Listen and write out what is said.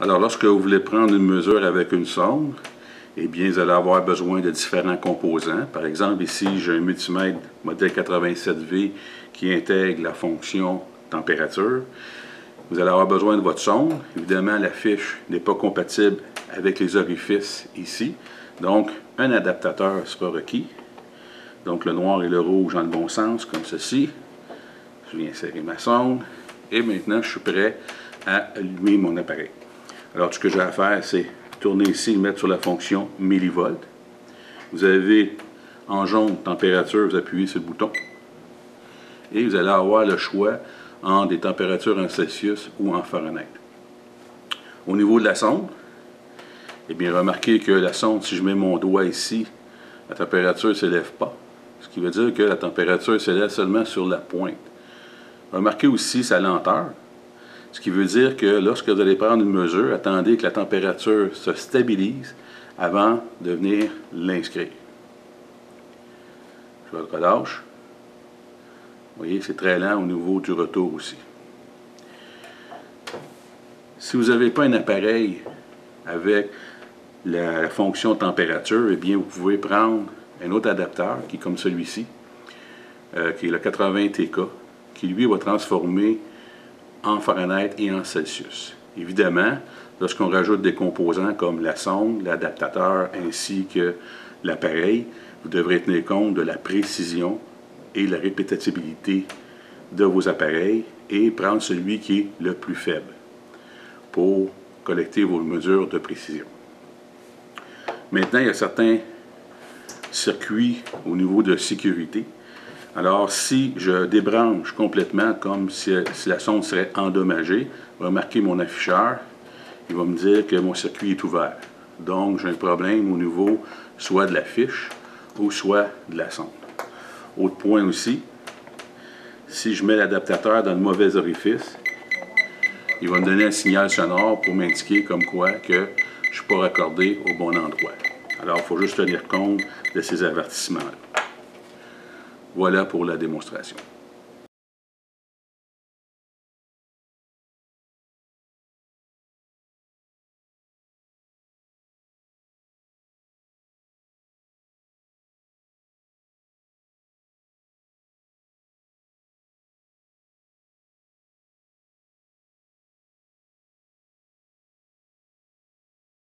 Alors, lorsque vous voulez prendre une mesure avec une sonde, eh bien, vous allez avoir besoin de différents composants. Par exemple, ici, j'ai un multimètre modèle 87V qui intègre la fonction température. Vous allez avoir besoin de votre sonde. Évidemment, la fiche n'est pas compatible avec les orifices ici. Donc, un adaptateur sera requis. Donc, le noir et le rouge dans le bon sens, comme ceci. Je viens insérer ma sonde. Et maintenant, je suis prêt à allumer mon appareil. Alors, ce que j'ai à faire, c'est tourner ici et le mettre sur la fonction millivolts. Vous avez en jaune température, vous appuyez sur le bouton. Et vous allez avoir le choix en des températures en Celsius ou en Fahrenheit. Au niveau de la sonde, eh bien, remarquez que la sonde, si je mets mon doigt ici, la température ne s'élève pas. Ce qui veut dire que la température s'élève seulement sur la pointe. Remarquez aussi sa lenteur. Ce qui veut dire que lorsque vous allez prendre une mesure, attendez que la température se stabilise avant de venir l'inscrire. Je le relâche. Vous voyez, c'est très lent au niveau du retour aussi. Si vous n'avez pas un appareil avec la fonction température, eh bien, vous pouvez prendre un autre adapteur qui est comme celui-ci, qui est le 80TK, qui lui va transformer en Fahrenheit et en Celsius. Évidemment, lorsqu'on rajoute des composants comme la sonde, l'adaptateur ainsi que l'appareil, vous devrez tenir compte de la précision et la répétabilité de vos appareils et prendre celui qui est le plus faible pour collecter vos mesures de précision. Maintenant, il y a certains circuits au niveau de sécurité. Alors, si je débranche complètement, comme si la sonde serait endommagée, remarquez mon afficheur, il va me dire que mon circuit est ouvert. Donc, j'ai un problème au niveau soit de la fiche ou soit de la sonde. Autre point aussi, si je mets l'adaptateur dans le mauvais orifice, il va me donner un signal sonore pour m'indiquer comme quoi que je ne suis pas raccordé au bon endroit. Alors, il faut juste tenir compte de ces avertissements-là. Voilà pour la démonstration.